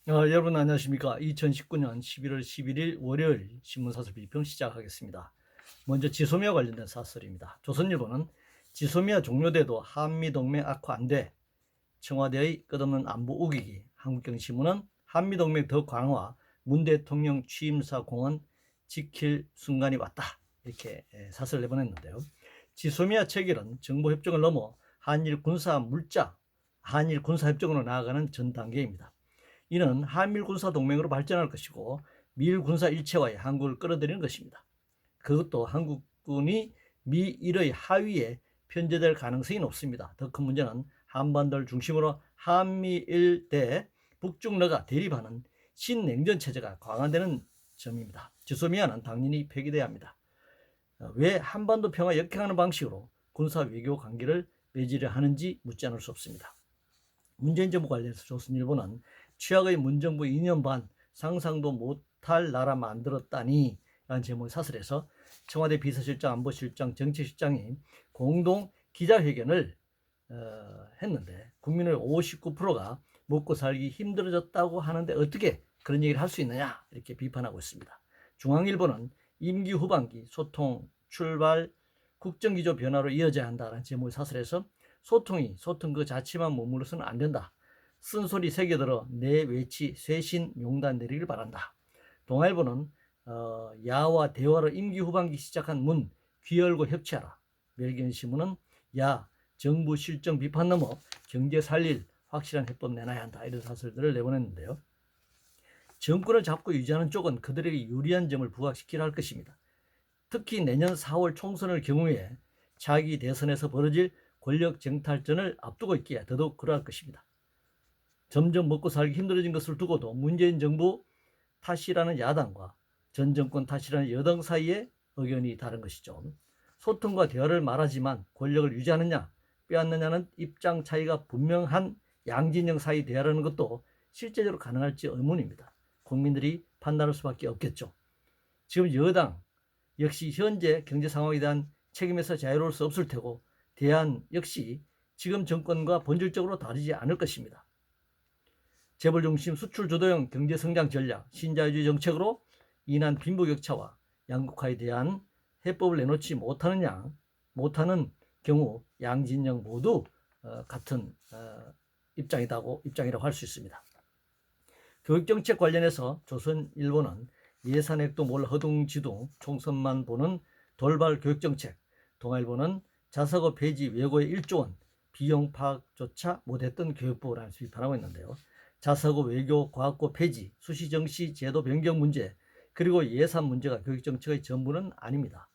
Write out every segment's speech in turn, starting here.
여러분 안녕하십니까. 2019년 11월 11일 월요일 신문사설 비평 시작하겠습니다. 먼저 지소미아 관련된 사설입니다. 조선일보는 지소미아 종료돼도 한미동맹 악화 안 돼. 청와대의 끝없는 안보 우기기. 한국경신문은 한미동맹 더 강화, 문 대통령 취임사 공언 지킬 순간이 왔다. 이렇게 사설을 내보냈는데요. 지소미아 체결은 정보협정을 넘어 한일 군사협정으로 나아가는 전 단계입니다. 이는 한미일 군사동맹으로 발전할 것이고 미일 군사 일체화에 한국을 끌어들이는 것입니다. 그것도 한국군이 미일의 하위에 편제될 가능성이 높습니다. 더 큰 문제는 한반도를 중심으로 한미일 대 북중러가 대립하는 신냉전 체제가 강화되는 점입니다. 지소미아는 당연히 폐기돼야 합니다. 왜 한반도 평화에 역행하는 방식으로 군사 외교 관계를 맺으려 하는지 묻지 않을 수 없습니다. 문재인 정부 관련해서 조선일보는 최악의 문정부 2년 반 상상도 못할 나라 만들었다니 라는 제목의 사설에서 청와대 비서실장, 안보실장, 정치실장이 공동 기자회견을 했는데 국민의 59%가 먹고 살기 힘들어졌다고 하는데 어떻게 그런 얘기를 할 수 있느냐 이렇게 비판하고 있습니다. 중앙일보는 임기 후반기 소통 출발 국정기조 변화로 이어져야 한다는 제목의 사설에서 소통 그 자체만 머물러서는 안 된다. 쓴소리 새겨들어 내 외치 쇄신 용단 내리길 바란다. 동아일보는 야와 대화로 임기 후반기 시작한 문 귀 열고 협치하라. 멜기신문은 야 정부 실정 비판 넘어 경제 살릴 확실한 해법 내놔야 한다. 이런 사설들을 내보냈는데요. 정권을 잡고 유지하는 쪽은 그들에게 유리한 점을 부각시키려 할 것입니다. 특히 내년 4월 총선을 경우에 차기 대선에서 벌어질 권력 쟁탈전을 앞두고 있기에 더더욱 그러할 것입니다. 점점 먹고 살기 힘들어진 것을 두고도 문재인 정부 탓이라는 야당과 전 정권 탓이라는 여당 사이에 의견이 다른 것이죠. 소통과 대화를 말하지만 권력을 유지하느냐 빼앗느냐는 입장 차이가 분명한 양진영 사이 대화라는 것도 실제적으로 가능할지 의문입니다. 국민들이 판단할 수밖에 없겠죠. 지금 여당 역시 현재 경제 상황에 대한 책임에서 자유로울 수 없을 테고 대안 역시 지금 정권과 본질적으로 다르지 않을 것입니다. 재벌 중심 수출 주도형 경제 성장 전략, 신자유주의 정책으로 인한 빈부격차와 양극화에 대한 해법을 내놓지 못하는 경우 양진영 모두 같은 입장이라고 할 수 있습니다. 교육정책 관련해서 조선일보는 예산액도 몰라 허둥지둥 총선만 보는 돌발 교육정책, 동아일보는 자사고 폐지 외고에 1조 원 비용 파악조차 못했던 교육부라는 비판하고 있는데요. 자사고 외교 과학고 폐지, 수시정시 제도 변경 문제, 그리고 예산 문제가 교육정책의 전부는 아닙니다.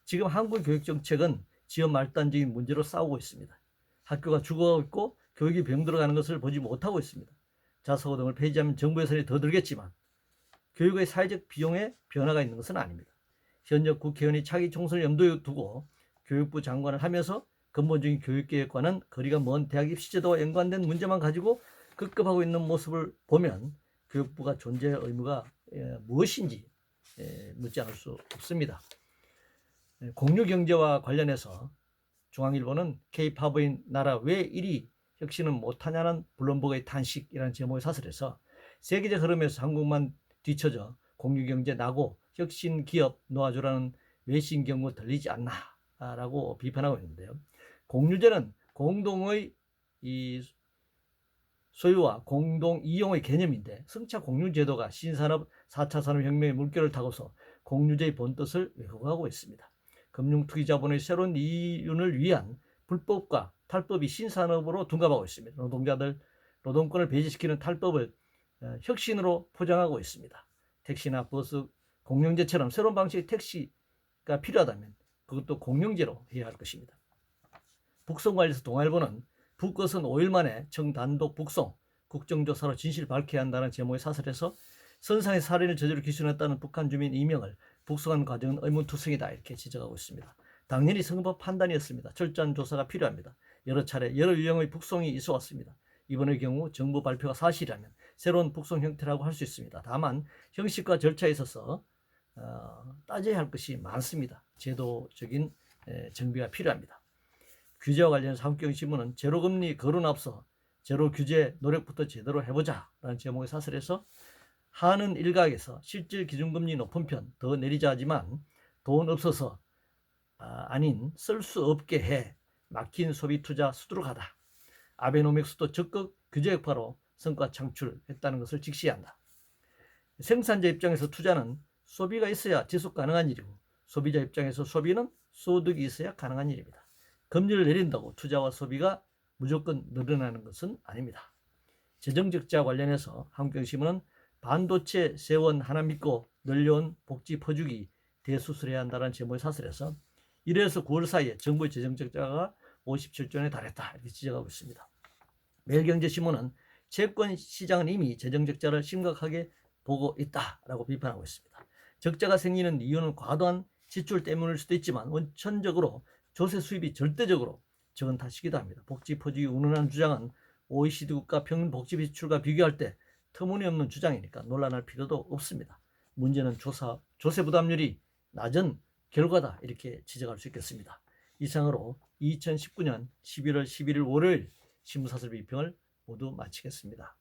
지금 한국 교육정책은 지연 말단적인 문제로 싸우고 있습니다. 학교가 죽어가고 있고 교육이 병들어가는 것을 보지 못하고 있습니다. 자사고 등을 폐지하면 정부 예산이 더 들겠지만 교육의 사회적 비용에 변화가 있는 것은 아닙니다. 현역 국회의원이 차기 총선을 염두에 두고 교육부 장관을 하면서 근본적인 교육계획과는 거리가 먼 대학 입시제도와 연관된 문제만 가지고 급급하고 있는 모습을 보면 교육부가 존재할 의무가 무엇인지 묻지 않을 수 없습니다. 공유경제와 관련해서 중앙일보는 K-팝의 나라 왜 이리 혁신은 못하냐는 블룸버그의 탄식이라는 제목의 사설에서 세계적 흐름에서 한국만 뒤처져 공유경제 나고 혁신 기업 놓아주라는 외신 경고 들리지 않나라고 비판하고 있는데요. 공유제는 공동의 소유와 공동 이용의 개념인데 승차 공유제도가 신산업 4차 산업혁명의 물결을 타고서 공유제의 본뜻을 왜곡하고 있습니다. 금융투기자본의 새로운 이윤을 위한 불법과 탈법이 신산업으로 둔갑하고 있습니다. 노동권을 배제시키는 탈법을 혁신으로 포장하고 있습니다. 택시나 버스 공영제처럼 새로운 방식의 택시가 필요하다면 그것도 공영제로 해야 할 것입니다. 북송 관련해서 동아일보는 북것은 5일 만에 청단독 북송, 국정조사로 진실 밝혀야 한다는 제목의 사설에서 선상의 살인을 저지르 기소했다는 북한 주민 이명을 북송한 과정은 의문투성이다 이렇게 지적하고 있습니다. 당연히 성법 판단이었습니다. 철저한 조사가 필요합니다. 여러 차례 여러 유형의 북송이 있어왔습니다. 이번의 경우 정부 발표가 사실이라면 새로운 북송 형태라고 할 수 있습니다. 다만 형식과 절차에 있어서 따져야 할 것이 많습니다. 제도적인 정비가 필요합니다. 규제와 관련해서 한국경신문은 제로금리 거론 앞서 제로 규제 노력부터 제대로 해보자 라는 제목의 사설에서 하는 일각에서 실질 기준금리 높은 편 더 내리자 하지만 돈 없어서 아닌 쓸 수 없게 해 막힌 소비 투자 수두룩하다. 아베노믹스도 적극 규제 여파로 성과 창출했다는 것을 직시해야 한다. 생산자 입장에서 투자는 소비가 있어야 지속 가능한 일이고 소비자 입장에서 소비는 소득이 있어야 가능한 일입니다. 금리를 내린다고 투자와 소비가 무조건 늘어나는 것은 아닙니다. 재정적자 관련해서 한국경제신문은 반도체 세원 하나 믿고 늘려온 복지 퍼주기 대수술해야 한다는 제목의 사설에서 1월에서 9월 사이에 정부의 재정적자가 57조 원에 달했다 이렇게 지적하고 있습니다. 매일경제신문은 채권 시장은 이미 재정적자를 심각하게 보고 있다라고 비판하고 있습니다. 적자가 생기는 이유는 과도한 지출 때문일 수도 있지만 원천적으로 조세 수입이 절대적으로 적은 탓이기도 합니다. 복지 퍼주기 운운하는 주장은 OECD 국가 평균 복지 지출과 비교할 때 터무니없는 주장이니까 논란할 필요도 없습니다. 문제는 조세 부담률이 낮은 결과다 이렇게 지적할 수 있겠습니다. 이상으로 2019년 11월 11일 월요일 신문사설 비평을 모두 마치겠습니다.